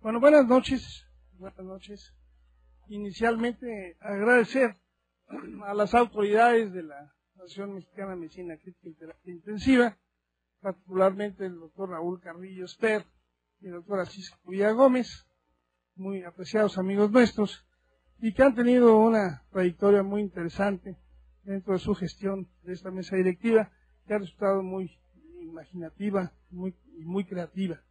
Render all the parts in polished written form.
Bueno, buenas noches. Buenas noches. Inicialmente agradecer a las autoridades de la Asociación Mexicana de Medicina Crítica y Terapia Intensiva, particularmente el doctor Raúl Carrillo Ester y el doctor Asís Cuya Gómez, muy apreciados amigos nuestros, y que han tenido una trayectoria muy interesante dentro de su gestión de esta mesa directiva, que ha resultado muy imaginativa y muy creativa.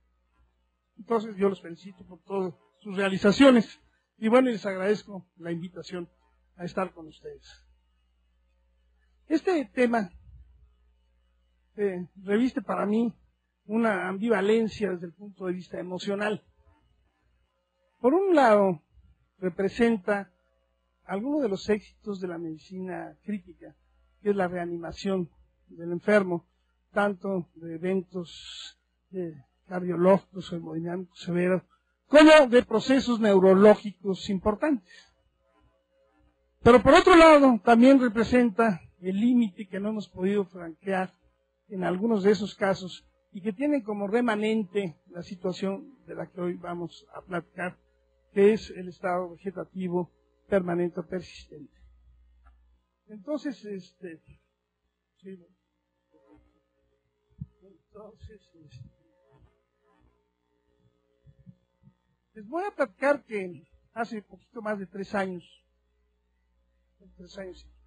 Entonces yo los felicito por todas sus realizaciones y bueno, les agradezco la invitación a estar con ustedes. Este tema reviste para mí una ambivalencia desde el punto de vista emocional. Por un lado, representa algunos de los éxitos de la medicina crítica, que es la reanimación del enfermo, tanto de eventos cardiológicos, hemodinámicos severos, como de procesos neurológicos importantes. Pero por otro lado, también representa el límite que no hemos podido franquear en algunos de esos casos y que tiene como remanente la situación de la que hoy vamos a platicar, que es el estado vegetativo permanente o persistente. Entonces, les voy a platicar que hace poquito más de 3 años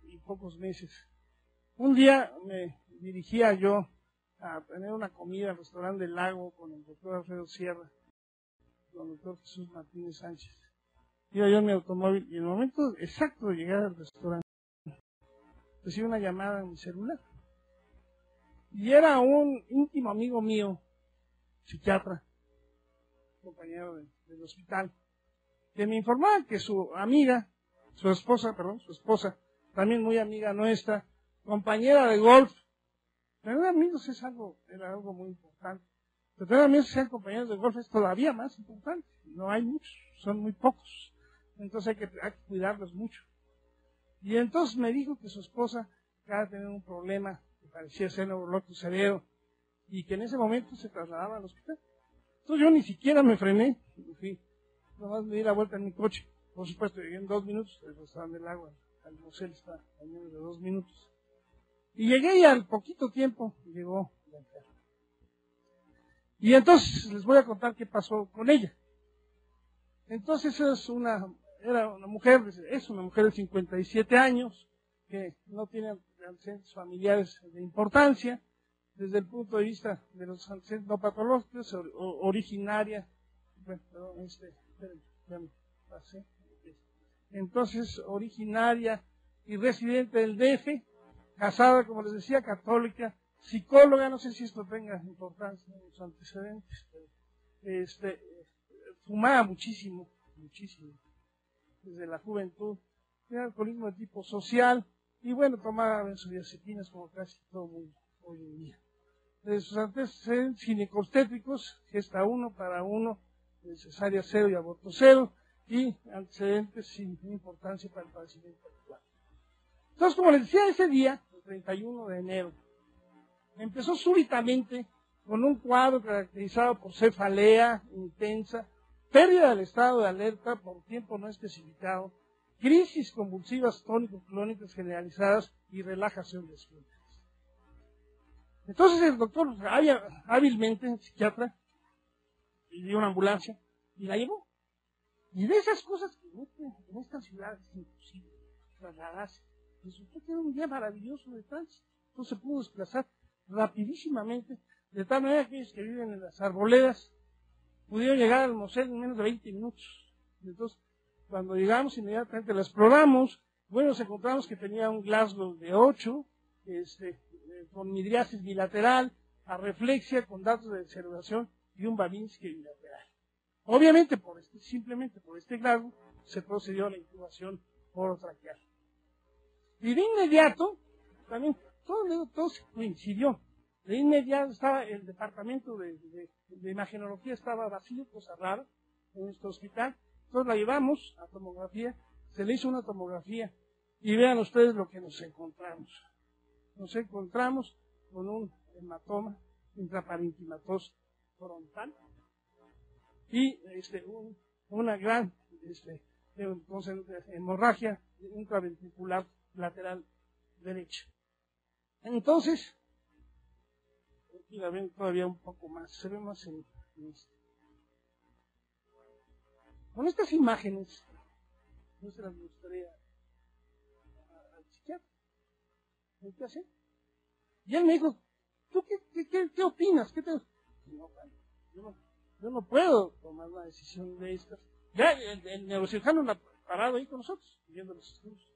y pocos meses, un día me dirigía yo a tener una comida al restaurante del Lago con el doctor Alfredo Sierra, con el doctor Jesús Martínez Sánchez. Iba yo en mi automóvil y en el momento exacto de llegar al restaurante, recibí una llamada en mi celular. Y era un íntimo amigo mío, psiquiatra, compañero del hospital, que me informaba que su esposa, también muy amiga nuestra, compañera de golf, tener amigos era algo muy importante. Pero tener amigos que sean compañeros de golf es todavía más importante. No hay muchos, son muy pocos. Entonces hay que cuidarlos mucho. Y entonces me dijo que su esposa acaba de tener un problema que parecía ser neurológico severo y que en ese momento se trasladaba al hospital. Entonces yo ni siquiera me frené, nomás me di la vuelta en mi coche. Por supuesto, llegué en 2 minutos, el restaurante del Agua, al museo está a menos de 2 minutos. Y llegué y al poquito tiempo llegó la enferma. Y entonces les voy a contar qué pasó con ella. Entonces es una mujer de 57 años, que no tiene antecedentes familiares de importancia, desde el punto de vista de los antecedentes no patológicos, originaria, entonces originaria y residente del DF, casada, como les decía, católica, psicóloga, no sé si esto tenga importancia en los antecedentes, pero fumaba muchísimo, desde la juventud, tenía alcoholismo de tipo social, y bueno, tomaba benzodiazepinas como casi todo el mundo hoy en día. De sus antecedentes ginecostétricos, gesta 1 para 1, cesárea 0 y aborto 0, y antecedentes sin importancia para el padecimiento actual. Entonces, como les decía, ese día, el 31 de enero, empezó súbitamente con un cuadro caracterizado por cefalea intensa, pérdida del estado de alerta por tiempo no especificado, crisis convulsivas tónico-clónicas generalizadas y relajación de esfínteres. Entonces el doctor hábilmente, el psiquiatra, pidió una ambulancia y la llevó. Y de esas cosas que en esta ciudad es imposible trasladarse, resultó que era un día maravilloso de tránsito. Entonces se pudo desplazar rapidísimamente, de tal manera que aquellos que viven en las arboledas pudieron llegar al museo en menos de 20 minutos. Entonces, cuando llegamos, inmediatamente la exploramos. Bueno, nos encontramos que tenía un Glasgow de 8, con midriasis bilateral, arreflexia, con datos de deceleración y un Babinski bilateral. Obviamente, simplemente por este Glasgow, se procedió a la intubación orotraqueal. Y de inmediato, también, todo se coincidió. De inmediato estaba el departamento de imagenología, estaba vacío, cosa rara, en nuestro hospital. Entonces la llevamos a tomografía, se le hizo una tomografía y vean ustedes lo que nos encontramos. Nos encontramos con un hematoma intraparenquimatoso frontal y una gran hemorragia intraventricular lateral derecha. Entonces, aquí la ven todavía un poco más, se ve más en con estas imágenes, no se las mostré al psiquiatra. ¿Qué hace? Y él me dijo, ¿tú qué opinas? Yo no puedo tomar una decisión de estas. Ya el neurocirujano la ha parado ahí con nosotros, viendo los estudios.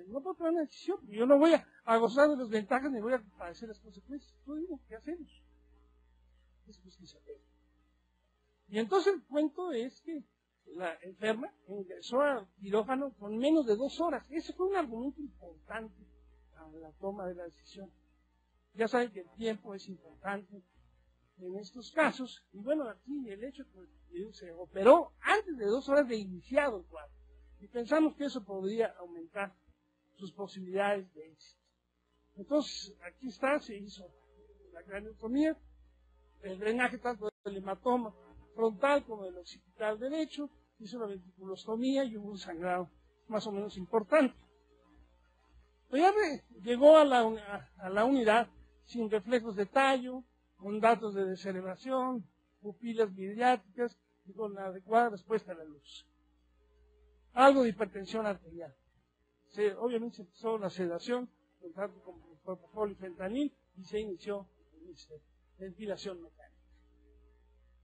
No puedo tomar una decisión, yo no voy a gozar de las ventajas ni voy a padecer las consecuencias. Tú digo, ¿qué hacemos? Y entonces el cuento es que la enferma ingresó al quirófano con menos de 2 horas. Ese fue un argumento importante a la toma de la decisión. Ya saben que el tiempo es importante en estos casos. Y bueno, aquí el hecho que se operó antes de 2 horas de iniciado el cuadro. Y pensamos que eso podría aumentar sus posibilidades de éxito. Entonces, aquí está, se hizo la craniotomía, el drenaje tanto del hematoma frontal como del occipital derecho, hizo la ventriculostomía y hubo un sangrado más o menos importante. Pero ya llegó a la unidad sin reflejos de tallo, con datos de descerebración, pupilas vidriáticas y con la adecuada respuesta a la luz. Algo de hipertensión arterial. Obviamente se empezó la sedación, con tanto con propofol y fentanil, y se inició ventilación mecánica.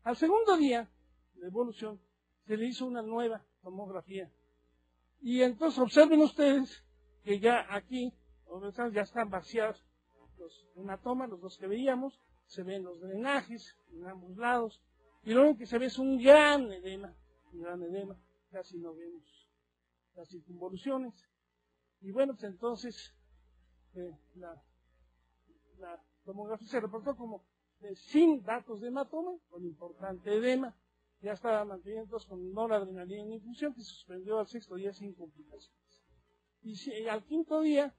Al segundo día de evolución se le hizo una nueva tomografía. Y entonces observen ustedes que ya aquí, ya están vaciados los hematomas, los dos que veíamos, se ven los drenajes en ambos lados, y lo único que se ve es un gran edema, casi no vemos las circunvoluciones. Y bueno, pues entonces la tomografía se reportó como sin datos de hematoma, con importante edema, ya estaba manteniendo con noradrenalina en infusión, que se suspendió al 6º día sin complicaciones. Y al 5º día,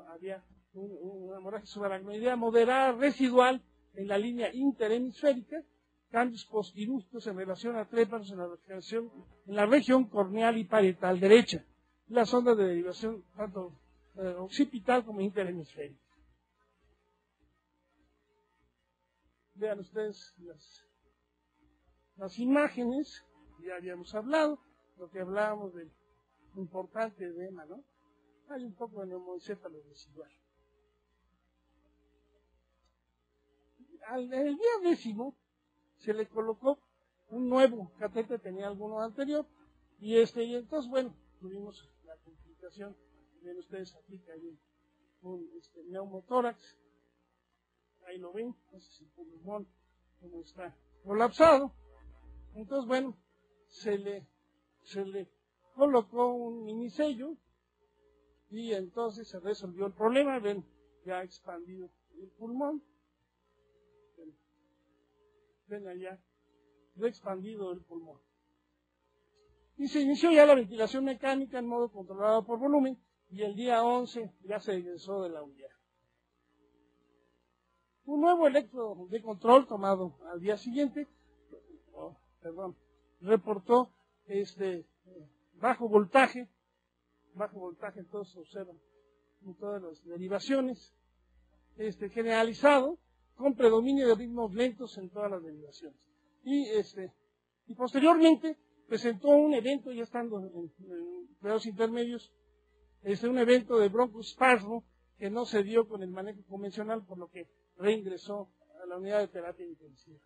había una hemorragia subaracnoidea moderada residual en la línea interhemisférica, cambios postquirúrgicos en relación a trépanos en la región corneal y parietal derecha, las ondas de derivación tanto occipital como interhemisférica. Vean ustedes las imágenes, ya habíamos hablado, lo que hablábamos del importante edema, ¿no? Hay un poco de neumoencéfalo residual. En el día 10º se le colocó un nuevo catéter, tenía alguno anterior, y entonces, bueno, tuvimos la complicación, ven ustedes aquí que hay un neumotórax, ahí lo ven, ese es el pulmón, como está colapsado. Entonces, bueno, se le colocó un minisello y entonces se resolvió el problema. Ven, ya expandido el pulmón. Ven allá, expandido el pulmón. Y se inició ya la ventilación mecánica en modo controlado por volumen y el día 11 ya se egresó de la unidad. Un nuevo electro de control tomado al día siguiente, reportó bajo voltaje, entonces se observan en todas las derivaciones, generalizado, con predominio de ritmos lentos en todas las derivaciones. Y posteriormente presentó un evento, ya estando en grados intermedios, un evento de broncoespasmo que no se dio con el manejo convencional, por lo que reingresó a la unidad de terapia intensiva.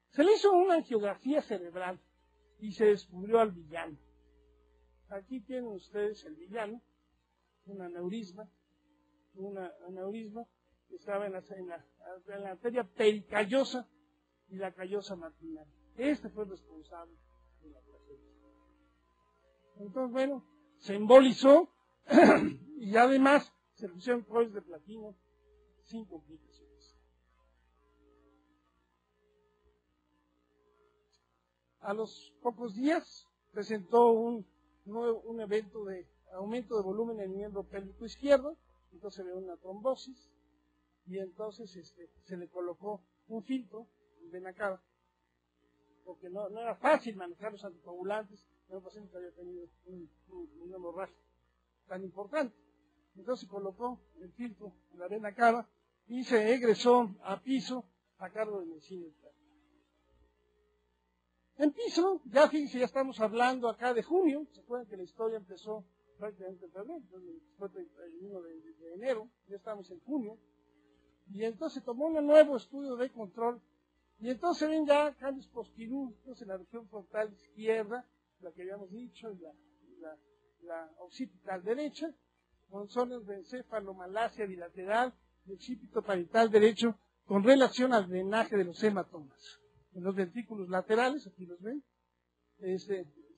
Se le hizo una angiografía cerebral y se descubrió al villano. Aquí tienen ustedes el villano, un aneurisma que estaba en la arteria pericallosa y la callosa marginal. Este fue el responsable de la tragedia. Entonces, bueno, se embolizó y además se le pusieron coils de platino sin complicaciones. A los pocos días presentó un evento de aumento de volumen en el miembro pélvico izquierdo, entonces se ve una trombosis y entonces se le colocó un filtro en vena cava porque no era fácil manejar los anticoagulantes en un paciente que había tenido una hemorragia tan importante. Entonces colocó el filtro en la vena cava y se egresó a piso a cargo de medicina interna. En piso, ya fíjense, ya estamos hablando acá de junio. ¿Se acuerdan que la historia empezó prácticamente en febrero? Fue el 31 de enero, ya estamos en junio. Y entonces tomó un nuevo estudio de control. Y entonces ven ya cambios postquirúrgicos en la región frontal izquierda, la que habíamos dicho, y la occipital derecha, con zonas de encefalomalacia bilateral y occipito parietal derecho, con relación al drenaje de los hematomas. En los ventrículos laterales, aquí los ven,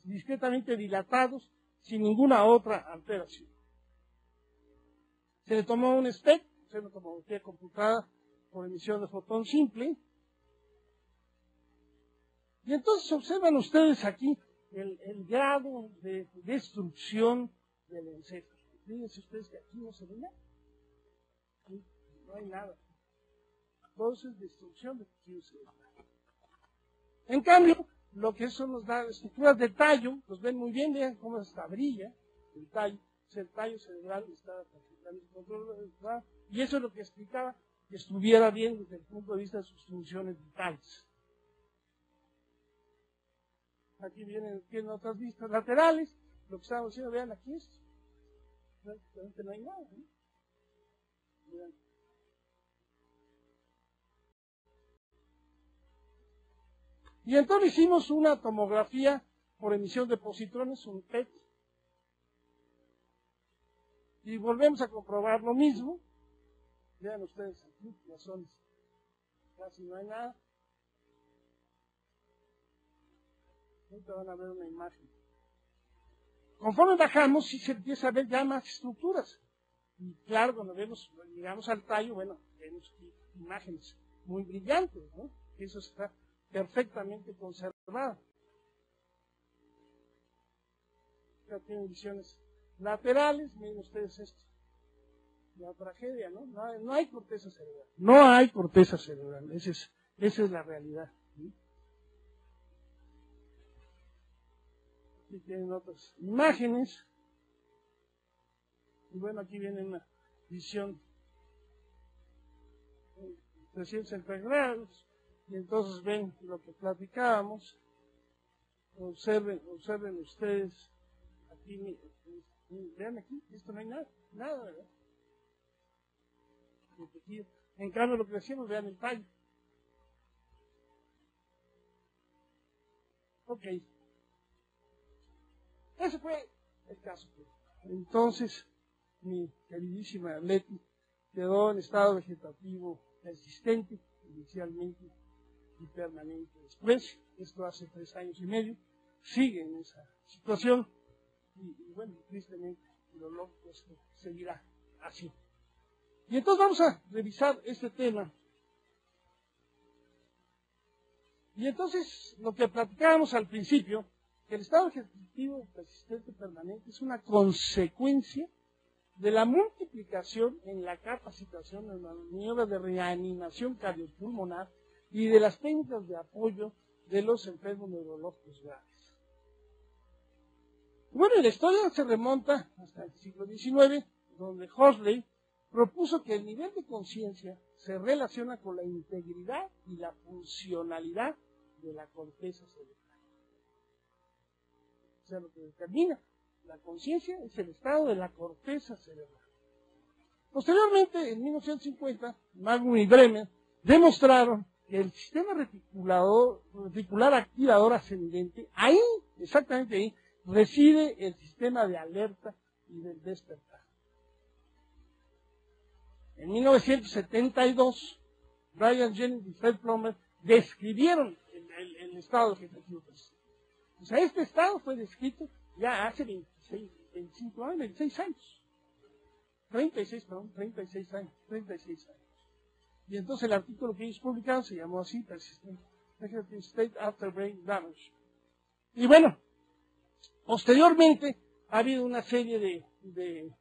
discretamente dilatados, sin ninguna otra alteración. Se le tomó un SPECT, una tomografía computada por emisión de fotón simple, y entonces observan ustedes aquí el grado de destrucción del encéfalo. Fíjense ustedes que aquí no se ve nada, aquí no hay nada. Todo eso es destrucción de tejido cerebral. En cambio, lo que son las estructuras de tallo, los ven muy bien, vean cómo está brilla el tallo. El tallo cerebral está perfectamente controlado, y eso es lo que explicaba que estuviera bien desde el punto de vista de sus funciones vitales. Aquí tienen otras vistas laterales, lo que estamos haciendo, vean aquí esto. Prácticamente no hay nada, ¿no? Vean. Y entonces hicimos una tomografía por emisión de positrones, un PET, y volvemos a comprobar lo mismo. Vean ustedes aquí, las zonas, casi no hay nada. Ahorita van a ver una imagen. Conforme bajamos, sí se empieza a ver ya más estructuras. Y claro, cuando llegamos al tallo, bueno, vemos imágenes muy brillantes, ¿no? Eso está perfectamente conservado. Ya tienen visiones laterales, miren ustedes esto. La tragedia, ¿no? No hay corteza cerebral. No hay corteza cerebral, esa es la realidad. ¿Sí? Aquí tienen otras imágenes. Y bueno, aquí viene una visión 360 grados. Y entonces ven lo que platicábamos. Observen ustedes. Aquí, vean aquí, esto no hay nada, ¿verdad? En cambio, lo que decíamos, vean el tallo. Ok. Ese fue el caso. Entonces, mi queridísima Leti quedó en estado vegetativo persistente, inicialmente y permanente después. Esto hace 3 años y medio. Sigue en esa situación. Y bueno, tristemente, lo lógico es que seguirá así. Y entonces vamos a revisar este tema. Y entonces, lo que platicábamos al principio, que el estado vegetativo persistente permanente es una consecuencia de la multiplicación en la capacitación en las maniobras de reanimación cardiopulmonar y de las técnicas de apoyo de los enfermos neurológicos graves. Bueno, la historia se remonta hasta el siglo XIX, donde Huxley propuso que el nivel de conciencia se relaciona con la integridad y la funcionalidad de la corteza cerebral. O sea, lo que determina la conciencia es el estado de la corteza cerebral. Posteriormente, en 1950, Magnum y Bremer demostraron que el sistema reticular activador ascendente, ahí, exactamente ahí, reside el sistema de alerta y del despertar. En 1972, Brian Jennings y Fred Plummer describieron el estado vegetativo persistente. O sea, este estado fue descrito ya hace 26 años. 36 años. Y entonces el artículo que ellos publicaron se llamó así, Persistent Vegetative State After Brain Damage. Y bueno, posteriormente ha habido una serie de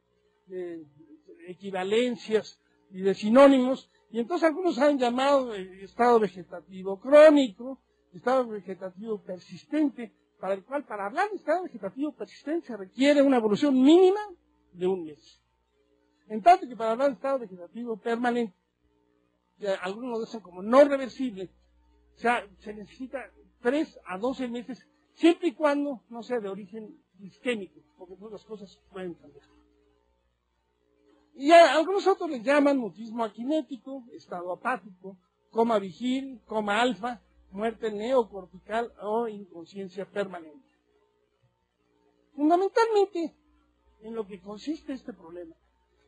equivalencias y de sinónimos, y entonces algunos han llamado estado vegetativo crónico, estado vegetativo persistente, para el cual, para hablar de estado vegetativo persistente, se requiere una evolución mínima de 1 mes. En tanto que para hablar de estado vegetativo permanente, que algunos lo dicen como no reversible, o sea, se necesita 3 a 12 meses, siempre y cuando no sea de origen isquémico, porque todas las cosas pueden cambiar. Y algunos otros le llaman mutismo aquinético, estado apático, coma vigil, coma alfa, muerte neocortical o inconsciencia permanente. Fundamentalmente, en lo que consiste este problema,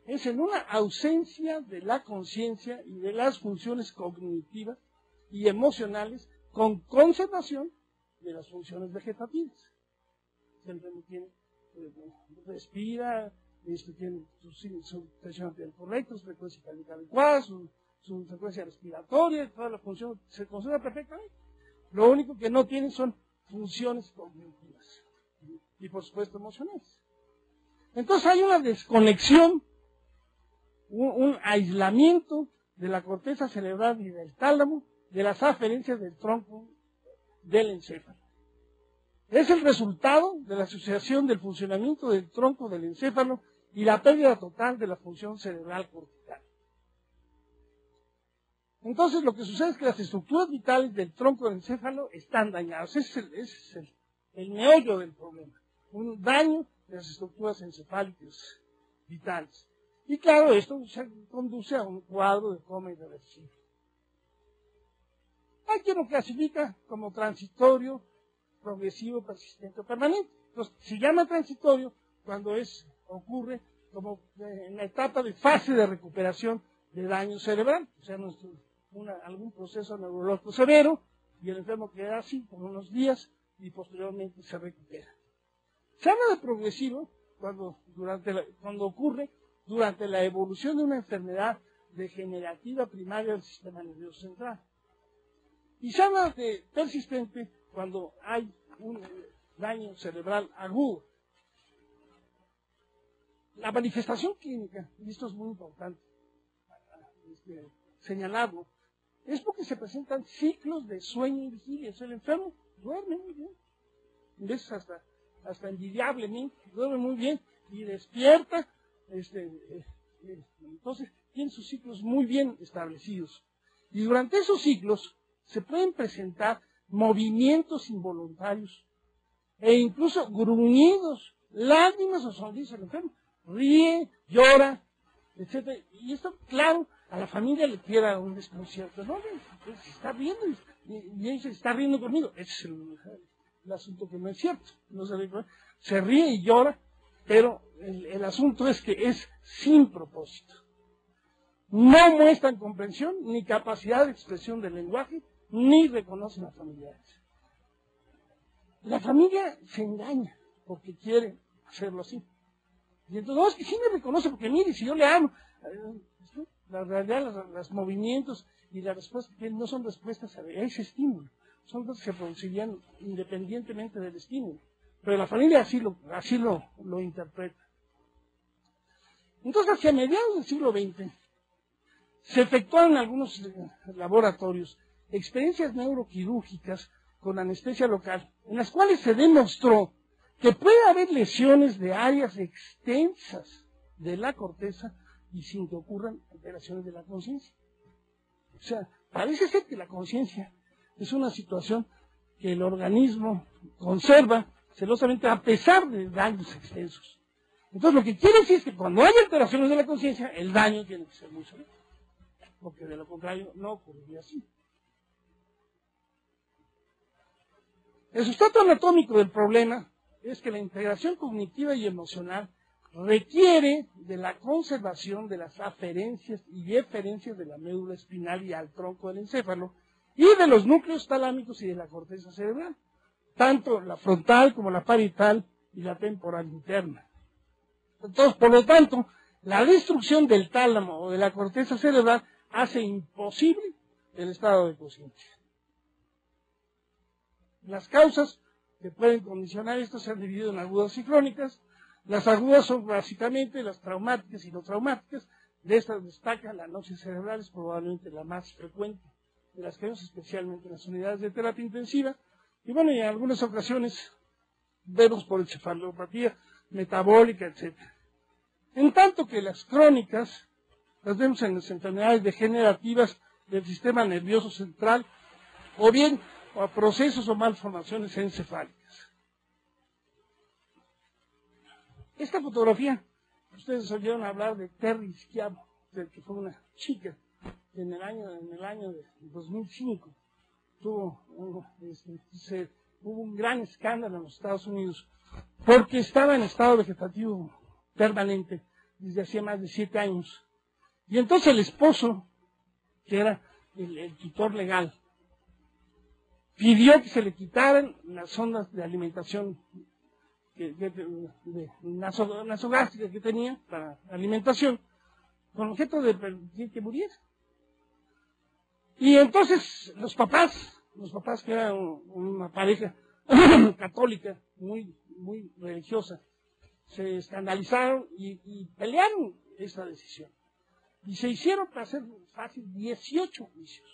es en una ausencia de la conciencia y de las funciones cognitivas y emocionales con conservación de las funciones vegetativas. El enfermo respira, tiene su presión arterial correcta, su frecuencia cardíaca adecuada, su frecuencia respiratoria, toda la función se conserva perfectamente. Lo único que no tienen son funciones cognitivas y, por supuesto, emocionales. Entonces hay una desconexión, un aislamiento de la corteza cerebral y del tálamo de las aferencias del tronco del encéfalo. Es el resultado de la asociación del funcionamiento del tronco del encéfalo y la pérdida total de la función cerebral cortical. Entonces, lo que sucede es que las estructuras vitales del tronco del encéfalo están dañadas. Ese es el meollo del problema. Un daño de las estructuras encefálicas vitales. Y claro, esto conduce a un cuadro de coma irreversible. Hay quien lo clasifica como transitorio, progresivo, persistente o permanente. Entonces, se llama transitorio cuando ocurre como en la etapa de fase de recuperación de daño cerebral, o sea, algún proceso neurológico severo, y el enfermo queda así por unos días y posteriormente se recupera. Se habla de progresivo cuando ocurre durante la evolución de una enfermedad degenerativa primaria del sistema nervioso central. Y se habla de persistente cuando hay un daño cerebral agudo. La manifestación clínica, y esto es muy importante señalarlo, es porque se presentan ciclos de sueño y vigilia. O sea, el enfermo duerme muy bien, a veces hasta envidiablemente, duerme muy bien y despierta, entonces tiene sus ciclos muy bien establecidos. Y durante esos ciclos se pueden presentar movimientos involuntarios e incluso gruñidos, lágrimas o sonrisas del enfermo. Ríe, llora, etc. Y esto, claro, a la familia le queda un desconcierto. No, pues, se está riendo y él se está riendo conmigo. Ese es el asunto que no es cierto. No se ríe y llora, pero el asunto es que es sin propósito. No muestran comprensión ni capacidad de expresión del lenguaje, ni reconocen a familiares. La familia se engaña porque quiere hacerlo así. Y entonces, no, es que sí me reconoce porque mire, si yo le amo. La realidad, los movimientos y las respuestas que no son respuestas a ese estímulo. Son cosas que se producirían independientemente del estímulo. Pero la familia así lo interpreta. Entonces, hacia mediados del siglo XX, se efectuaron en algunos laboratorios experiencias neuroquirúrgicas con anestesia local, en las cuales se demostró que puede haber lesiones de áreas extensas de la corteza y sin que ocurran alteraciones de la conciencia. O sea, parece ser que la conciencia es una situación que el organismo conserva celosamente a pesar de daños extensos. Entonces, lo que quiere decir es que cuando hay alteraciones de la conciencia, el daño tiene que ser muy severo, porque de lo contrario no ocurriría así. El sustrato anatómico del problema es que la integración cognitiva y emocional requiere de la conservación de las aferencias y eferencias de la médula espinal y al tronco del encéfalo y de los núcleos talámicos y de la corteza cerebral, tanto la frontal como la parietal y la temporal interna. Entonces, por lo tanto, la destrucción del tálamo o de la corteza cerebral hace imposible el estado de conciencia. Las causas que pueden condicionar esto se han dividido en agudas y crónicas. Las agudas son básicamente las traumáticas y no traumáticas. De estas destaca la anoxia cerebral, es probablemente la más frecuente de las que vemos especialmente en las unidades de terapia intensiva, y bueno, y en algunas ocasiones vemos por encefalopatía metabólica, etc. En tanto que las crónicas las vemos en las enfermedades degenerativas del sistema nervioso central, o bien a procesos o malformaciones encefálicas. Esta fotografía, ustedes oyeron hablar de Terry Schiavo, que fue una chica que en el año de 2005 hubo un gran escándalo en los Estados Unidos porque estaba en estado vegetativo permanente desde hacía más de 7 años. Y entonces el esposo, que era el tutor legal, pidió que se le quitaran las sondas de alimentación nasogástrica que tenía para alimentación, con objeto de permitir que muriera. Y entonces los papás que eran una pareja católica muy religiosa, se escandalizaron y pelearon esta decisión. Y se hicieron, para ser fácil, 18 juicios.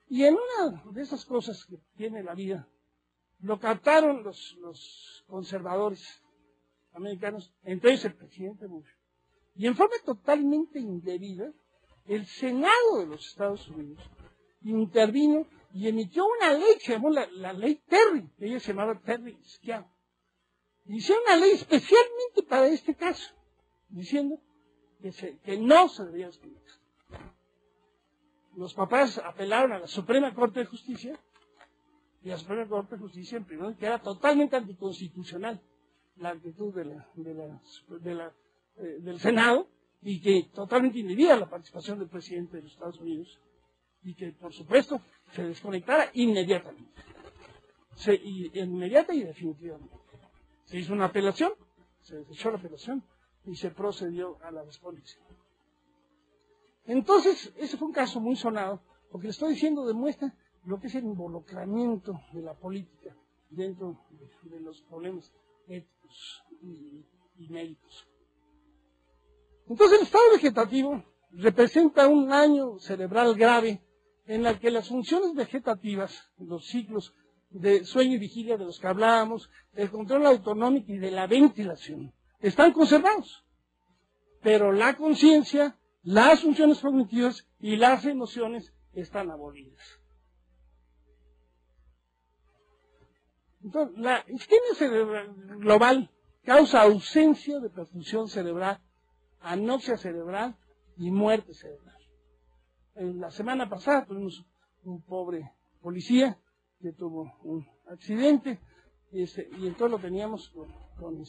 Y en una de esas cosas que tiene la vida, lo captaron los conservadores americanos, entre ellos el presidente Bush. Y en forma totalmente indebida, el Senado de los Estados Unidos intervino y emitió una ley que se llamó la ley Terry, que ella se llamaba Terry Schiavo. Hicieron una ley especialmente para este caso, diciendo que no se debía escribir. Los papás apelaron a la Suprema Corte de Justicia, y la Suprema Corte de Justicia imprimó que era totalmente anticonstitucional la actitud del Senado, y que totalmente inhibía la participación del presidente de los Estados Unidos, y que, por supuesto, se desconectara inmediatamente. Inmediata y definitivamente. Se hizo una apelación, se desechó la apelación, y se procedió a la desconexión. Entonces, ese fue un caso muy sonado, porque le estoy diciendo demuestra lo que es el involucramiento de la política dentro de los problemas éticos y médicos. Entonces, el estado vegetativo representa un daño cerebral grave en el que las funciones vegetativas, los ciclos de sueño y vigilia de los que hablábamos, el control autonómico y de la ventilación, están conservados. Pero la conciencia, las funciones cognitivas y las emociones están abolidas. Entonces, la isquemia cerebral global causa ausencia de perfusión cerebral, anoxia cerebral y muerte cerebral. La semana pasada tuvimos un pobre policía que tuvo un accidente y entonces lo teníamos con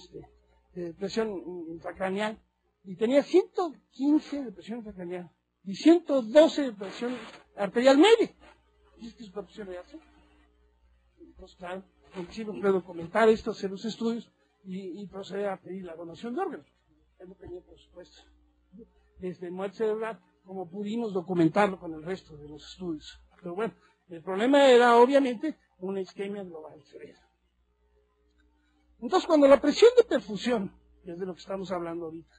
presión intracraneal, y tenía 115 de presión intracraneal y 112 de presión arterial media. ¿Y es que es presión de arterial? Entonces, claro, sí nos puede documentar esto, hacer los estudios y proceder a pedir la donación de órganos. Él no tenía, por supuesto, desde muerte cerebral, como pudimos documentarlo con el resto de los estudios. Pero bueno, el problema era obviamente una isquemia global severa. Entonces, cuando la presión de perfusión, que es de lo que estamos hablando ahorita,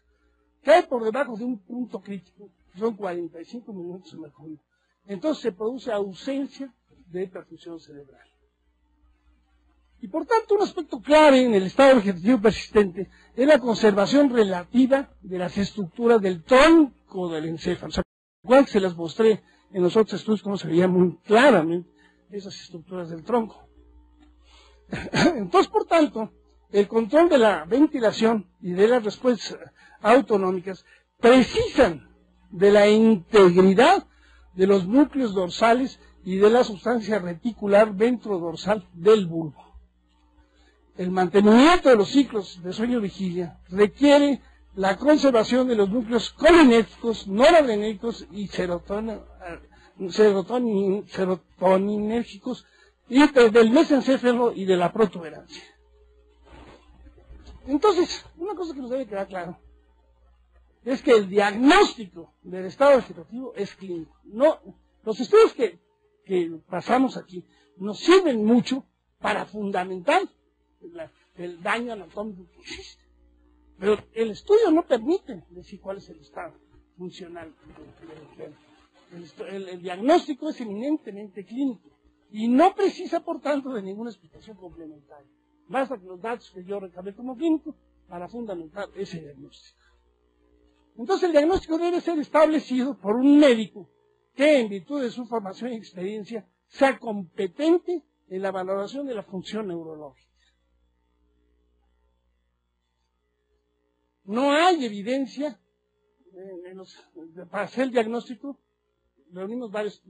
cae por debajo de un punto crítico, son 45 minutos de mercurio, entonces se produce ausencia de perfusión cerebral. Y por tanto, un aspecto clave en el estado vegetativo persistente es la conservación relativa de las estructuras del tronco del encéfalo. O sea, igual se las mostré en los otros estudios, como se veían muy claramente esas estructuras del tronco. Entonces, por tanto, el control de la ventilación y de las respuestas autonómicas precisan de la integridad de los núcleos dorsales y de la sustancia reticular ventrodorsal del bulbo. El mantenimiento de los ciclos de sueño-vigilia requiere la conservación de los núcleos colinéticos, noradrenérgicos y serotoninérgicos y del mesencéfalo y de la protuberancia. Entonces, una cosa que nos debe quedar claro es que el diagnóstico del estado vegetativo es clínico. No, los estudios que pasamos aquí nos sirven mucho para fundamentar el daño anatómico que existe. Pero el estudio no permite decir cuál es el estado funcional del enfermo. El diagnóstico es eminentemente clínico y no precisa, por tanto, de ninguna explicación complementaria. Basta que los datos que yo recabé como clínico para fundamentar ese diagnóstico. Entonces, el diagnóstico debe ser establecido por un médico que, en virtud de su formación y experiencia, sea competente en la valoración de la función neurológica. No hay evidencia para hacer el diagnóstico. Reunimos varios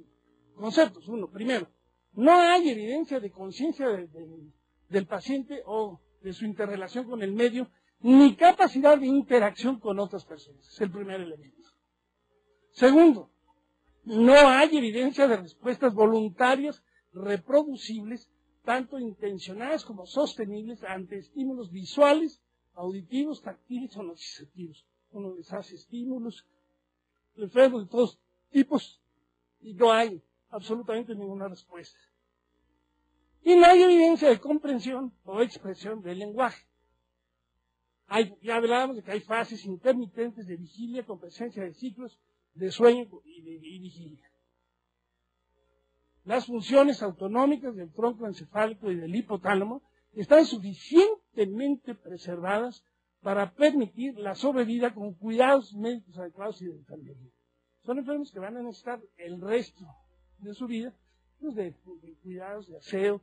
conceptos. Uno, primero, no hay evidencia de conciencia del paciente o de su interrelación con el medio, ni capacidad de interacción con otras personas. Es el primer elemento. Segundo, no hay evidencia de respuestas voluntarias reproducibles, tanto intencionadas como sostenibles, ante estímulos visuales, auditivos, táctiles o nociceptivos. Uno les hace estímulos, enfermos de todos tipos, y no hay absolutamente ninguna respuesta. Y no hay evidencia de comprensión o expresión del lenguaje. Ya hablábamos de que hay fases intermitentes de vigilia con presencia de ciclos de sueño y vigilia. Las funciones autonómicas del tronco encefálico y del hipotálamo están suficientemente preservadas para permitir la sobrevida con cuidados médicos adecuados y de enfermería. Son enfermos que van a necesitar el resto de su vida pues de cuidados, de aseo.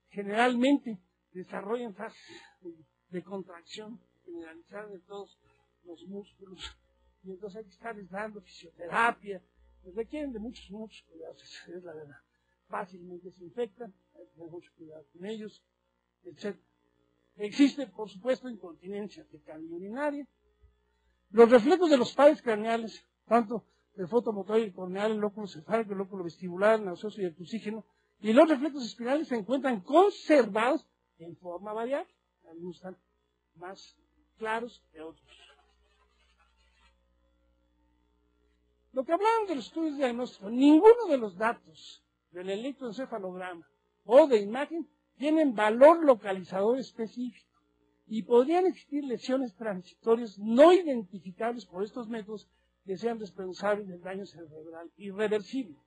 Generalmente desarrollan fases de contracción generalizada de todos los músculos. Y entonces hay que estarles dando fisioterapia. Requieren de muchos cuidados, es la verdad. Fácilmente se infectan, hay que tener mucho cuidado con ellos, etc. Existe, por supuesto, incontinencia fecal y urinaria. Los reflejos de los pares craneales, tanto el fotomotor y corneal, el lóculo cefálico, el lóculo vestibular, el nauseoso y el tusígeno, y los reflejos espirales se encuentran conservados en forma variable. Algunos están más claros que otros. Lo que hablamos de los estudios diagnósticos, ninguno de los datos del electroencefalograma o de imagen tienen valor localizador específico y podrían existir lesiones transitorias no identificables por estos métodos que sean responsables del daño cerebral irreversible.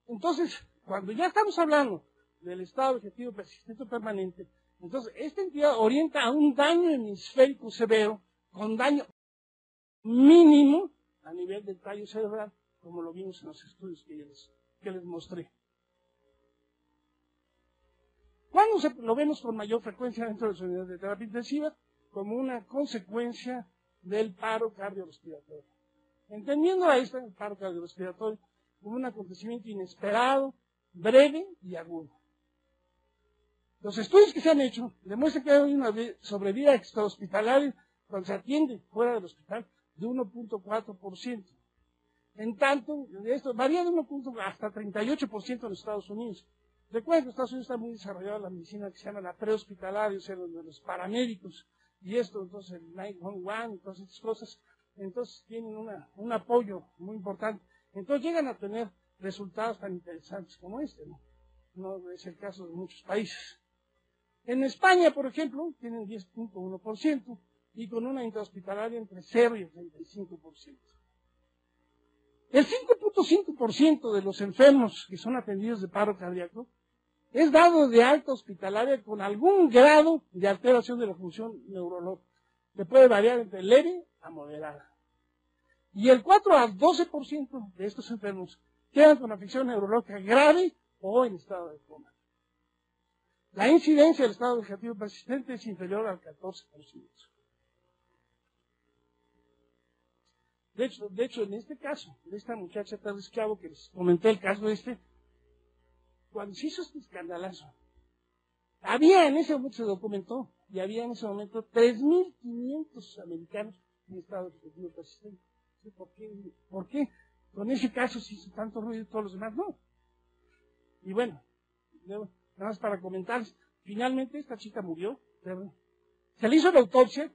Entonces, cuando ya estamos hablando del estado vegetativo persistente o permanente, entonces esta entidad orienta a un daño hemisférico severo con daño mínimo a nivel del tallo cerebral, como lo vimos en los estudios que les mostré. ¿Cuándo lo vemos con mayor frecuencia dentro de las unidades de terapia intensiva? Como una consecuencia del paro cardiorrespiratorio. Entendiendo a el paro cardiorrespiratorio como un acontecimiento inesperado, breve y agudo. Los estudios que se han hecho demuestran que hay una sobrevida extrahospitalaria cuando se atiende fuera del hospital de 1.4%. En tanto, esto varía de 1. Hasta 38% en los Estados Unidos. Recuerden que en Estados Unidos está muy desarrollada la medicina que se llama la prehospitalaria, o sea, los paramédicos, y esto, entonces, el 911, y todas estas cosas, entonces tienen un apoyo muy importante. Entonces llegan a tener resultados tan interesantes como este, ¿no? No es el caso de muchos países. En España, por ejemplo, tienen 10.1% y con una intrahospitalaria entre 0 y el 35%. El 5.5% de los enfermos que son atendidos de paro cardíaco es dado de alta hospitalaria con algún grado de alteración de la función neurológica, que puede variar entre leve a moderada. Y el 4 a 12% de estos enfermos quedan con afección neurológica grave o en estado de coma. La incidencia del estado vegetativo persistente es inferior al 14%. De hecho, en este caso, de esta muchacha Terry Schiavo, que les comenté el caso cuando se hizo este escandalazo, había en ese momento, se documentó, y había en ese momento 3.500 americanos en estado vegetativo persistente. ¿Por qué? Con ese caso se hizo tanto ruido y todos los demás no. Y bueno, nada más para comentarles, finalmente esta chica murió, se le hizo la autopsia,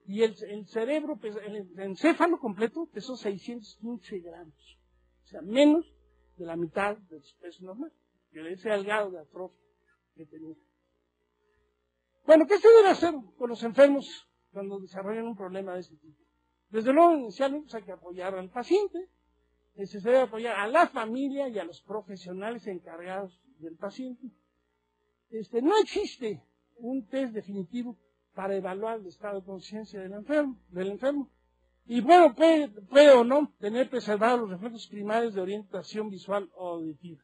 y el cerebro, el encéfalo completo pesó 615 gramos. O sea, menos de la mitad del peso normal, de ese grado de atrofia que tenía. Bueno, ¿qué se debe hacer con los enfermos cuando desarrollan un problema de este tipo? Desde luego, inicialmente hay que apoyar al paciente, se debe apoyar a la familia y a los profesionales encargados del paciente. No existe un test definitivo para evaluar el estado de conciencia del enfermo. Y bueno, puede o no tener preservados los reflejos primarios de orientación visual o auditiva.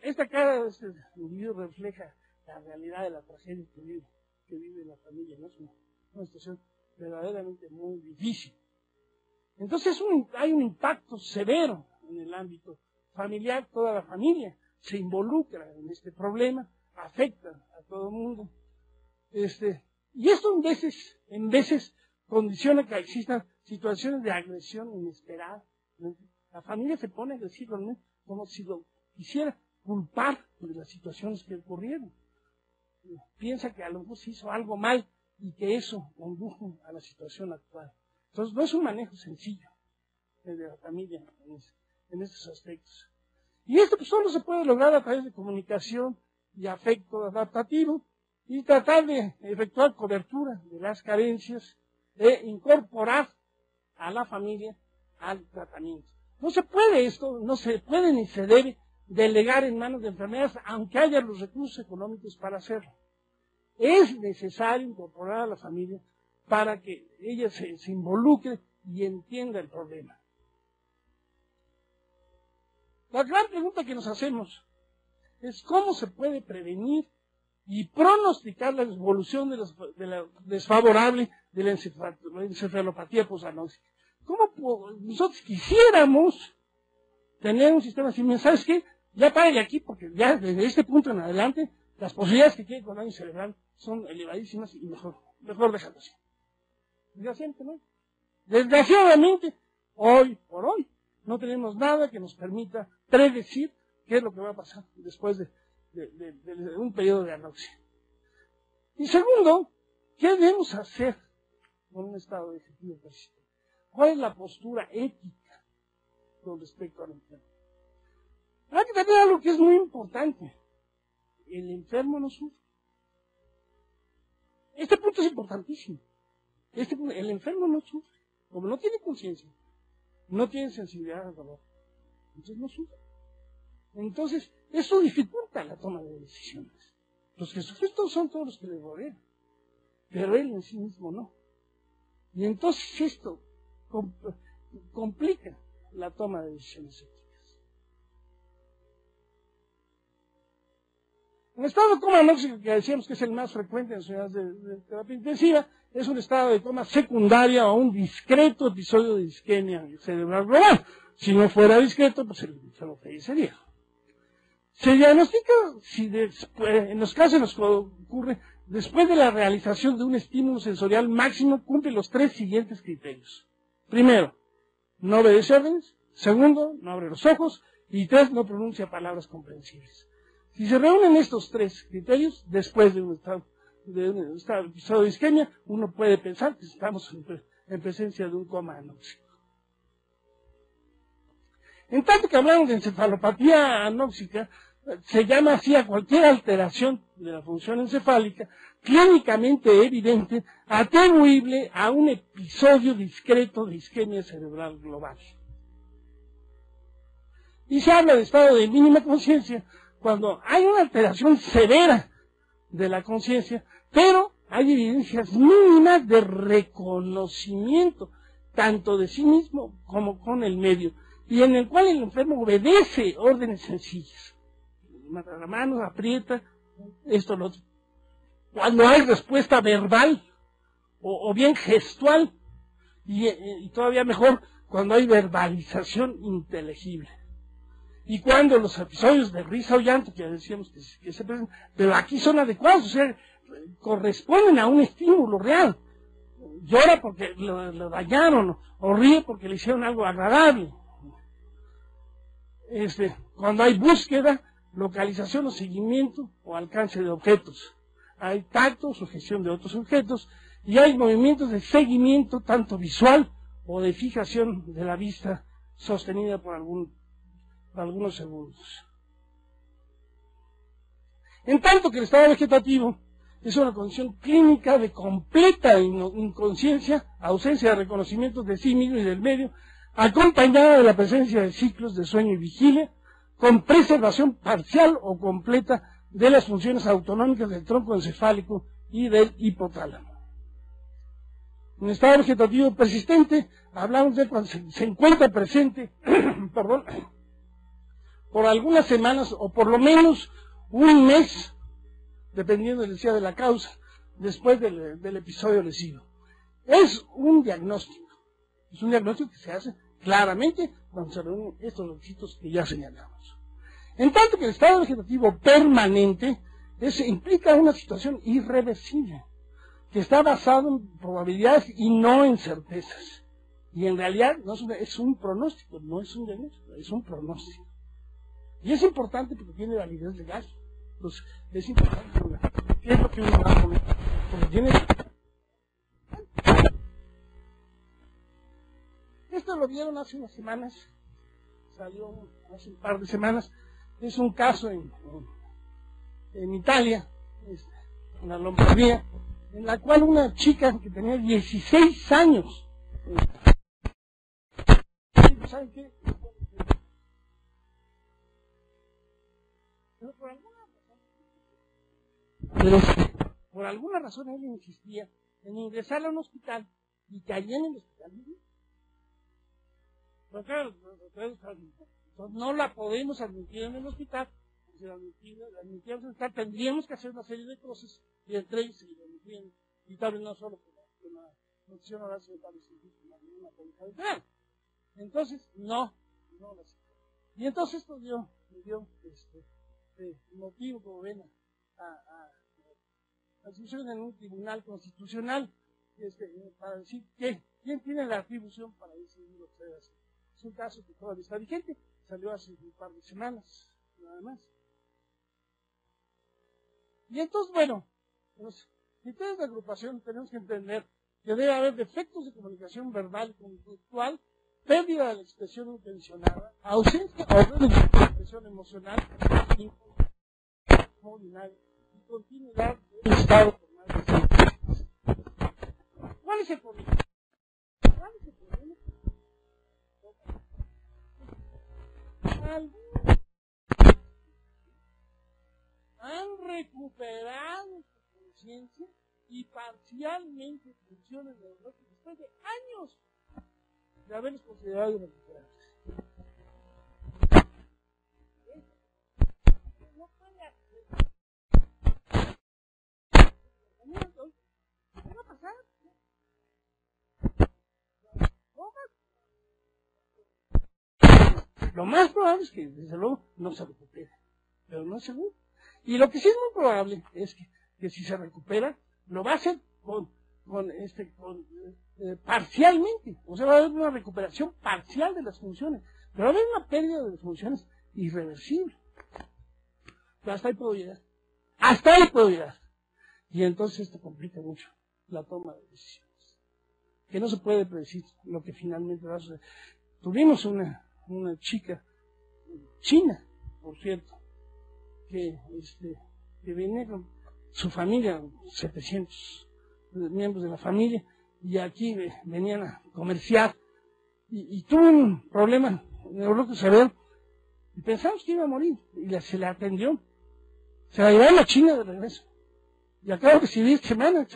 Esta cara de este individuo refleja la realidad de la tragedia que vive la familia, ¿no? Es una situación verdaderamente muy difícil. Entonces hay un impacto severo en el ámbito familiar. Toda la familia se involucra en este problema, afecta a todo el mundo. Y esto en veces condiciona que existan situaciones de agresión inesperada. La familia se pone agresiva, ¿no? Como si lo quisiera culpar de las situaciones que ocurrieron. Piensa que a lo mejor se hizo algo mal y que eso condujo a la situación actual. Entonces no es un manejo sencillo de la familia en estos aspectos. Y esto pues solo se puede lograr a través de comunicación y afecto adaptativo y tratar de efectuar cobertura de las carencias e incorporar a la familia al tratamiento. No se puede esto, no se puede ni se debe delegar en manos de enfermeras, aunque haya los recursos económicos para hacerlo. Es necesario incorporar a la familia para que ella se involucre y entienda el problema. La gran pregunta que nos hacemos es cómo se puede prevenir y pronosticar la evolución de la desfavorable de la encefalopatía posanóxica. ¿Cómo nosotros quisiéramos tener un sistema así? ¿Sabes qué? Ya párale aquí, porque ya desde este punto en adelante las posibilidades que tiene con daño cerebral son elevadísimas y mejor dejarlo así. Desgraciadamente, ¿no? Desgraciadamente, hoy por hoy, no tenemos nada que nos permita predecir qué es lo que va a pasar después de un periodo de anoxia. Y segundo, ¿qué debemos hacer con un estado vegetativo persistente? ¿Cuál es la postura ética con respecto al enfermo? Hay que tener algo que es muy importante. El enfermo no sufre. Este punto es importantísimo. El enfermo no sufre. Como no tiene conciencia, no tiene sensibilidad al dolor, entonces no sufre. Entonces, eso dificulta la toma de decisiones. Los que sufren son todos los que le rodean, pero él en sí mismo no. Y entonces esto complica la toma de decisiones éticas. El estado de coma anóxico, que decíamos que es el más frecuente en las unidades de terapia intensiva, es un estado de coma secundaria o un discreto episodio de isquemia cerebral global. Si no fuera discreto, pues se lo fallecería. Se diagnostica en los casos en los que ocurre después de la realización de un estímulo sensorial máximo, cumple los 3 siguientes criterios. Primero, no obedece órdenes. Segundo, no abre los ojos. Y 3, no pronuncia palabras comprensibles. Si se reúnen estos 3 criterios, después de un episodio de isquemia, uno puede pensar que estamos en presencia de un coma anóxico. En tanto que hablamos de encefalopatía anóxica, se llama así a cualquier alteración de la función encefálica clínicamente evidente, atribuible a un episodio discreto de isquemia cerebral global. Y se habla de estado de mínima conciencia cuando hay una alteración severa de la conciencia, pero hay evidencias mínimas de reconocimiento, tanto de sí mismo como con el medio, y en el cual el enfermo obedece órdenes sencillas. Mata la mano, aprieta, esto, lo otro. Cuando hay respuesta verbal o bien gestual, y todavía mejor, cuando hay verbalización inteligible. Y cuando los episodios de risa o llanto, que decíamos que se presentan, pero aquí son adecuados, o sea, corresponden a un estímulo real. Llora porque lo dañaron, o ríe porque le hicieron algo agradable. Cuando hay búsqueda, localización o seguimiento o alcance de objetos. Hay tacto, sujeción de otros objetos, y hay movimientos de seguimiento, tanto visual o de fijación de la vista sostenida por algunos segundos. En tanto que el estado vegetativo Es una condición clínica de completa inconsciencia, ausencia de reconocimiento de sí mismo y del medio, acompañada de la presencia de ciclos de sueño y vigilia, con preservación parcial o completa de las funciones autonómicas del tronco encefálico y del hipotálamo. En estado vegetativo persistente, hablamos de cuando se encuentra presente, perdón, por algunas semanas o por lo menos un mes, dependiendo de la causa, después del episodio lesivo. Es un diagnóstico que se hace claramente cuando se reúnen estos requisitos que ya señalamos. En tanto que el estado vegetativo permanente implica una situación irreversible, que está basado en probabilidades y no en certezas. Y en realidad no es un pronóstico, no es un diagnóstico, es un pronóstico. Y es importante porque tiene validez legal. Entonces, es importante qué es lo que uno va a comer. Porque tiene... Esto lo vieron hace unas semanas, salió hace un par de semanas. Es un caso en Italia, en la Lombardía, en la cual una chica que tenía 16 años, ¿saben qué? Pero por alguna razón él insistía en ingresar a un hospital y caía en el hospital. Pero claro, no la podemos admitir en el hospital. Si la admitimos en el hospital, tendríamos que hacer una serie de cosas y entre ellos se le admitían. Y tal vez no solo por la noticia oral, sino tal vez una política de plan. Entonces, no la sé. Y entonces esto me dio motivo, como ven, a discusión en un tribunal constitucional para decir quién tiene la atribución para decidir lo que se debe hacer. Es un caso que todavía está vigente, salió hace un par de semanas, nada más. Y entonces, bueno, los criterios de agrupación tenemos que entender que debe haber defectos de comunicación verbal y conductual, pérdida de la expresión intencionada, ausencia o de la expresión emocional, ordinaria y continuidad del estado formal de síntesis. ¿Cuál es el problema? Algunos han recuperado su conciencia y parcialmente funciones neurológicas después de años de haberlos considerado recuperados. No puede hacer. ¿Qué va a pasar? Lo más probable es que, desde luego, no se recupere, pero no es seguro. Y lo que sí es muy probable es que si se recupera, lo va a hacer parcialmente. O sea, va a haber una recuperación parcial de las funciones, pero va a haber una pérdida de las funciones irreversible. Pero hasta ahí puedo llegar. Y entonces esto complica mucho la toma de decisiones. Que no se puede predecir lo que finalmente va a suceder. Tuvimos una chica china, por cierto, que venía con su familia, 700 miembros de la familia, y aquí venían a comerciar, y tuvo un problema neurológico severo, y pensamos que iba a morir, y se le atendió. Se la llevaron a China de regreso. Y acabo de recibir semana,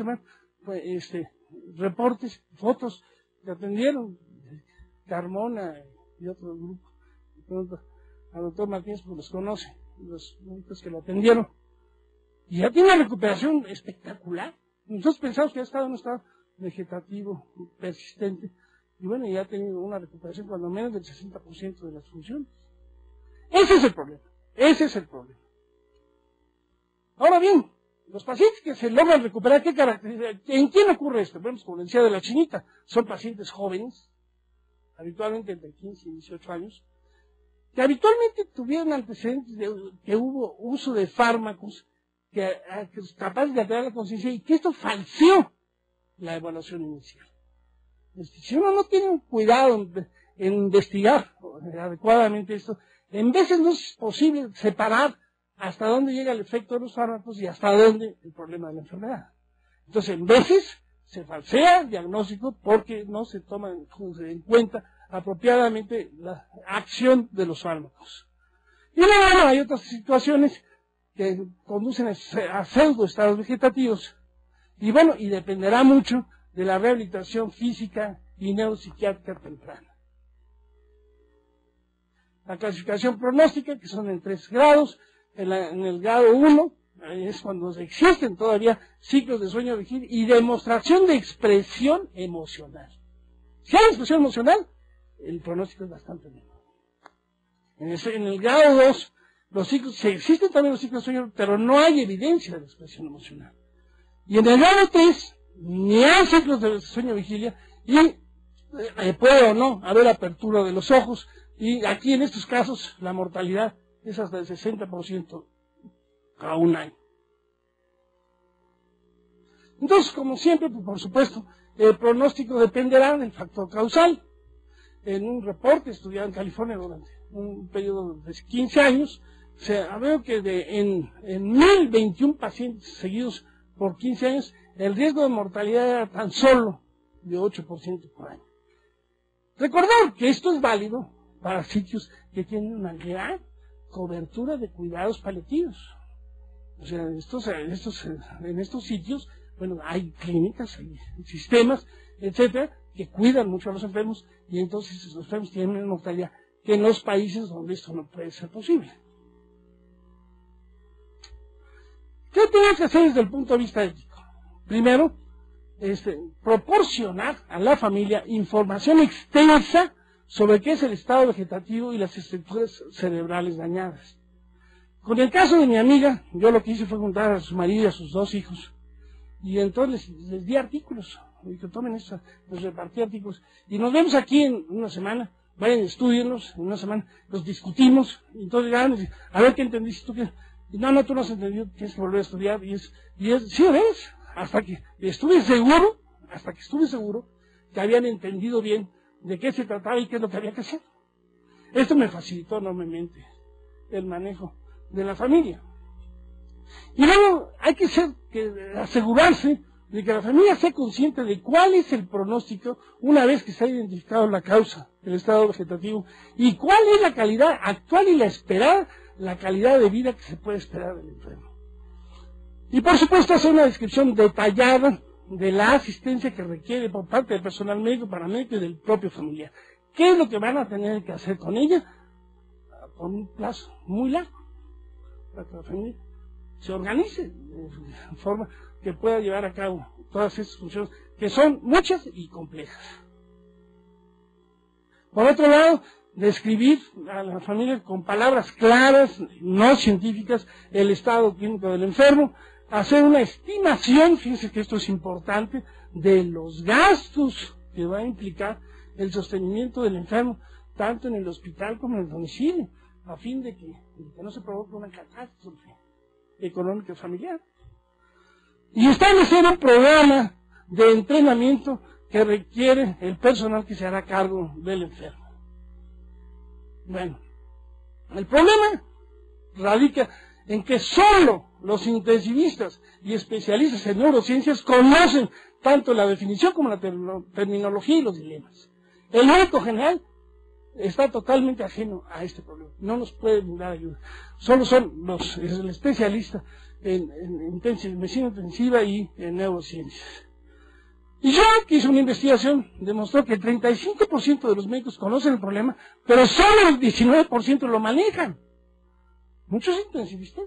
reportes, fotos, que atendieron, Carmona y otro grupo. Y pronto al doctor Martínez pues los conoce, los médicos que lo atendieron. Y ya tiene una recuperación espectacular. Nosotros pensamos que ha estado en un estado vegetativo persistente. Y bueno, ya ha tenido una recuperación cuando menos del 60% de las funciones. Ese es el problema. Ahora bien, los pacientes que se logran recuperar, ¿qué características? ¿En quién ocurre esto? Vemos como decía de la chinita, son pacientes jóvenes, habitualmente entre 15 y 18 años, que habitualmente tuvieron antecedentes de que hubo uso de fármacos que capaces de alterar la conciencia y que esto falseó la evaluación inicial. Si uno no tiene un cuidado en investigar adecuadamente esto, en veces no es posible separar hasta dónde llega el efecto de los fármacos y hasta dónde el problema de la enfermedad. Entonces, en veces se falsea el diagnóstico porque no se toma en cuenta apropiadamente la acción de los fármacos. Y luego hay otras situaciones que conducen a pseudoestados vegetativos. Y bueno, y dependerá mucho de la rehabilitación física y neuropsiquiátrica temprana. La clasificación pronóstica, que son en 3 grados, en el grado 1, es cuando existen todavía ciclos de sueño vigil y demostración de expresión emocional. Si hay expresión emocional, el pronóstico es bastante menor. En el grado 2, existen también los ciclos de sueño, pero no hay evidencia de la expresión emocional. Y en el grado 3, ni hay ciclos de sueño vigilia y puede o no haber apertura de los ojos. Y aquí en estos casos la mortalidad es hasta el 60% cada un año. Entonces, como siempre, pues, por supuesto, el pronóstico dependerá del factor causal. En un reporte estudiado en California durante un periodo de 15 años, veo que en 1021 pacientes seguidos por 15 años, el riesgo de mortalidad era tan solo de 8% por año. Recordar que esto es válido para sitios que tienen una gran cobertura de cuidados paliativos. O sea, en estos sitios, bueno, hay clínicas, hay sistemas, etcétera, que cuidan mucho a los enfermos y entonces los enfermos tienen menos mortalidad que en los países donde esto no puede ser posible. ¿Qué tenemos que hacer desde el punto de vista ético? Primero, proporcionar a la familia información extensa sobre qué es el estado vegetativo y las estructuras cerebrales dañadas. Con el caso de mi amiga, yo lo que hice fue juntar a su marido y a sus 2 hijos, y entonces les di artículos, y que tomen esto, les repartí artículos, y nos vemos aquí en una semana, vayan, estudienlos, en una semana, los discutimos, y entonces ya, a ver qué entendiste tú, y no, tú no has entendido, tienes que volver a estudiar, sí, ¿ves? Hasta que estuve seguro que habían entendido bien de qué se trataba y qué es lo que había que hacer. Esto me facilitó enormemente el manejo de la familia. Y luego hay que asegurarse de que la familia sea consciente de cuál es el pronóstico una vez que se ha identificado la causa del estado vegetativo y cuál es la calidad actual y la esperada, la calidad de vida que se puede esperar del enfermo. Y por supuesto hacer una descripción detallada de la asistencia que requiere por parte del personal médico, paramédico y del propio familiar. ¿Qué es lo que van a tener que hacer con ella? Por un plazo muy largo, para que la familia se organice de forma que pueda llevar a cabo todas esas funciones, que son muchas y complejas. Por otro lado, describir a la familia con palabras claras, no científicas, el estado clínico del enfermo, hacer una estimación, fíjense que esto es importante, de los gastos que va a implicar el sostenimiento del enfermo, tanto en el hospital como en el domicilio, a fin de que no se provoque una catástrofe económica familiar. Y establecer un programa de entrenamiento que requiere el personal que se hará cargo del enfermo. Bueno, el problema radica en que solo los intensivistas y especialistas en neurociencias conocen tanto la definición como la terminología y los dilemas. El médico general está totalmente ajeno a este problema, no nos puede dar ayuda. Solo son el especialista en medicina intensiva y en neurociencias. Y yo, que hice una investigación, demostró que el 35% de los médicos conocen el problema, pero solo el 19% lo manejan. Muchos intensivistas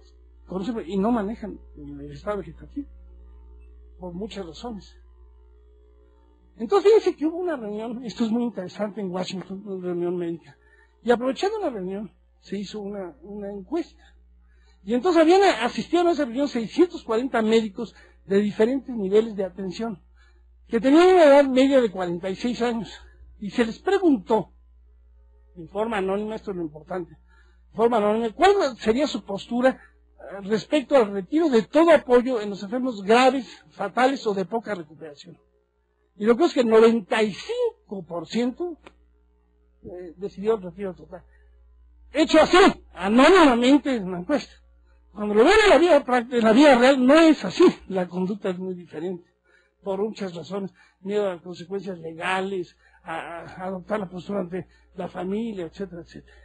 conocen y no manejan el estado vegetativo, por muchas razones. Entonces, fíjense que hubo una reunión, esto es muy interesante, en Washington, una reunión médica, y aprovechando la reunión, se hizo una encuesta. Y entonces habían asistido a esa reunión 640 médicos de diferentes niveles de atención, que tenían una edad media de 46 años, y se les preguntó, en forma anónima, esto es lo importante, en forma anónima, cuál sería su postura respecto al retiro de todo apoyo en los enfermos graves, fatales o de poca recuperación. Y lo que es que el 95% decidió el retiro total. Hecho así, anónimamente en una encuesta. Cuando lo ven en la vida real, no es así. La conducta es muy diferente, por muchas razones. Miedo a consecuencias legales, a adoptar la postura ante la familia, etcétera, etcétera.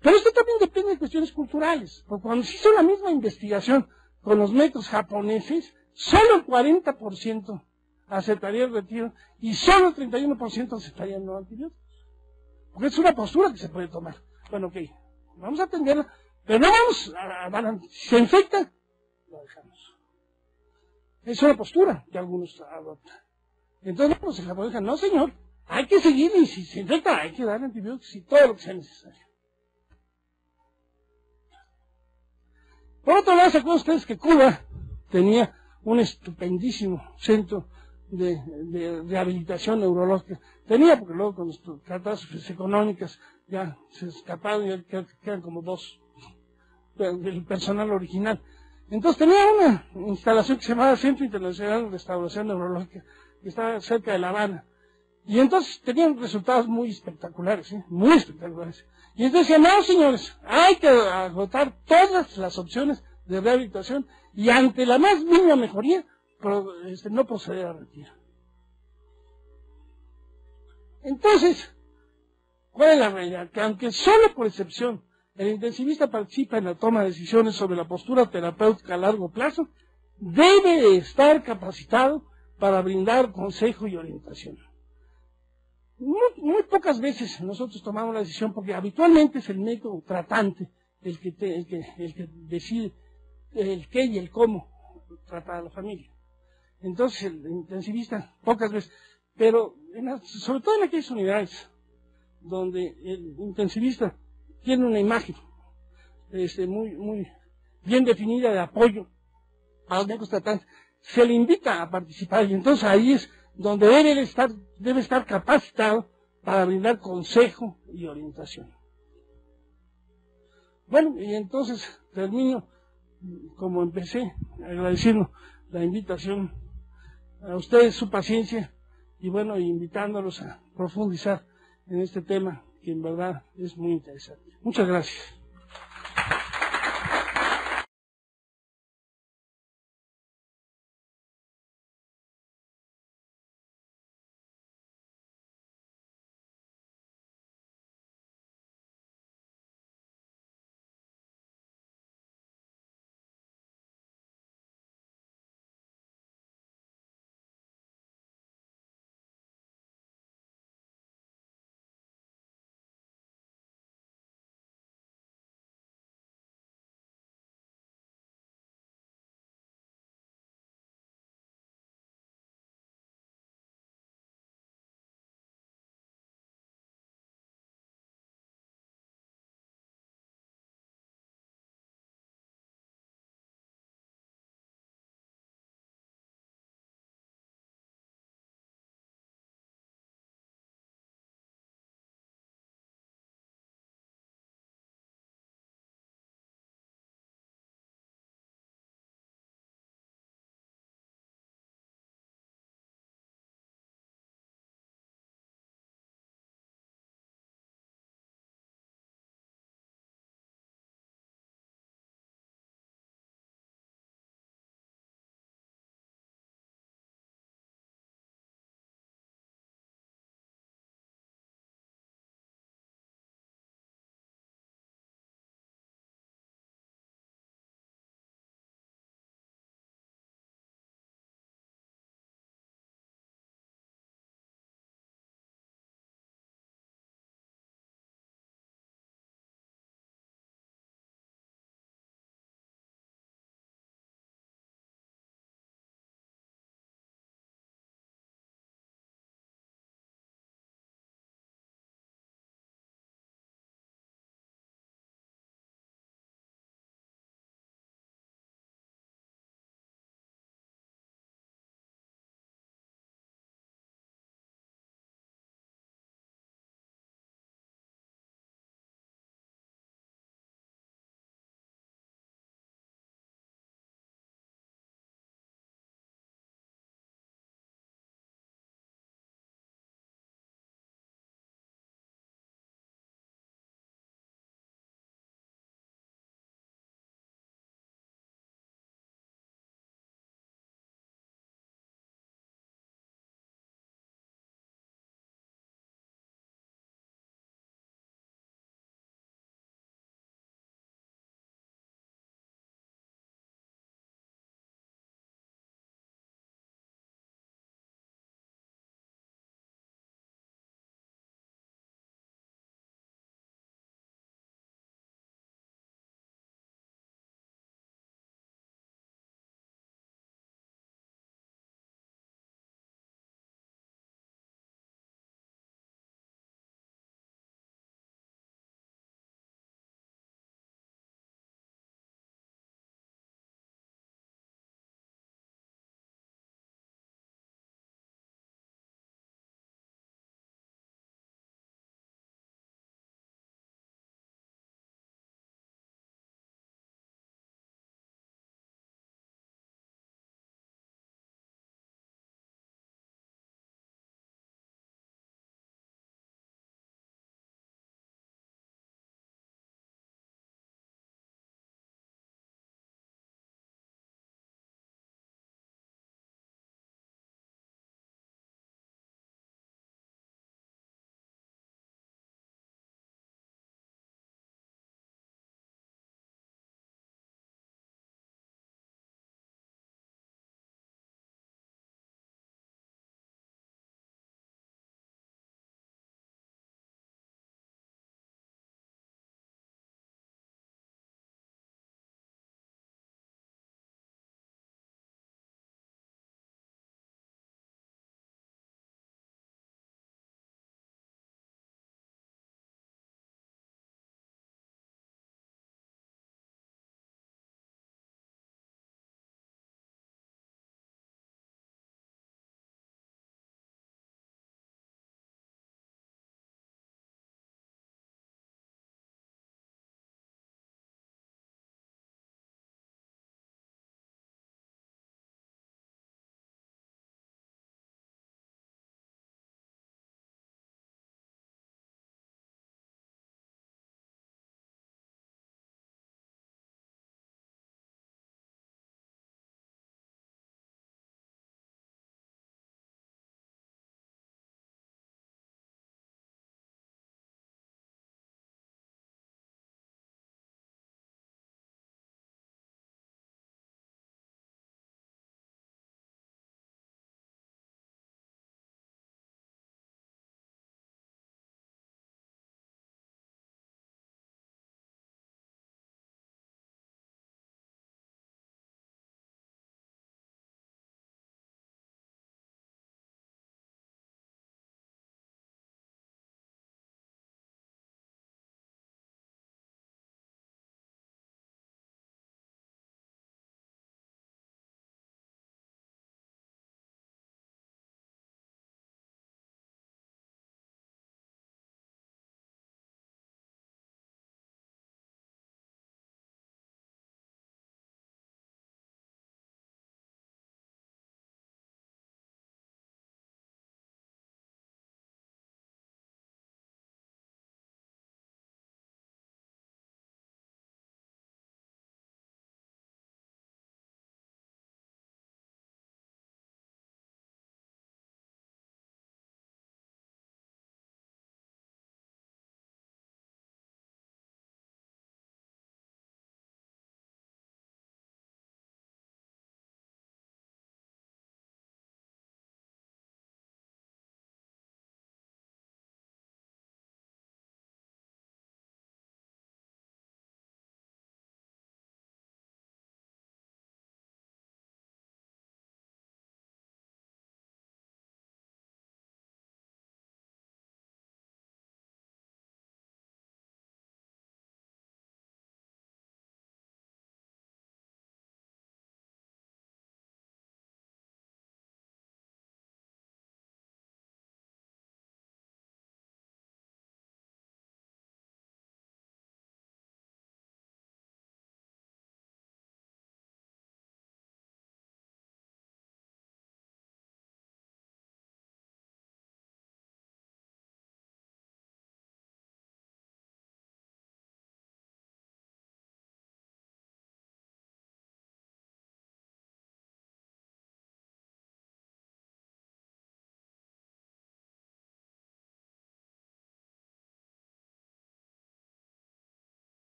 Pero esto también depende de cuestiones culturales, porque cuando se hizo la misma investigación con los métodos japoneses, solo el 40% aceptaría el retiro y solo el 31% aceptaría el no antibióticos. Porque es una postura que se puede tomar. Bueno, ok, vamos a atenderla, pero no vamos a si se infecta, lo dejamos. Es una postura que algunos adoptan. Entonces, pues el japonés dice, no señor, hay que seguir y si se infecta hay que dar antibióticos y todo lo que sea necesario. Por otro lado, ¿se acuerdan ustedes que Cuba tenía un estupendísimo centro de rehabilitación neurológica? Tenía, porque luego con las catástrofes económicas ya se escaparon y quedan como dos del personal original. Entonces tenía una instalación que se llamaba Centro Internacional de Restauración Neurológica, que estaba cerca de La Habana. Y entonces tenían resultados muy espectaculares, muy espectaculares. Y entonces decían, no señores, hay que agotar todas las opciones de rehabilitación y ante la más mínima mejoría, no proceder a retiro. Entonces, ¿cuál es la realidad? Que aunque solo por excepción el intensivista participa en la toma de decisiones sobre la postura terapéutica a largo plazo, debe estar capacitado para brindar consejo y orientación. Muy pocas veces nosotros tomamos la decisión porque habitualmente es el médico tratante el que decide el qué y el cómo tratar a la familia. Entonces el intensivista pocas veces, pero sobre todo en aquellas unidades donde el intensivista tiene una imagen muy bien definida de apoyo a los médicos tratantes, se le invita a participar y entonces ahí es donde debe estar capacitado para brindar consejo y orientación. Bueno, y entonces termino como empecé, agradeciendo la invitación a ustedes, su paciencia, y bueno, invitándolos a profundizar en este tema que en verdad es muy interesante. Muchas gracias.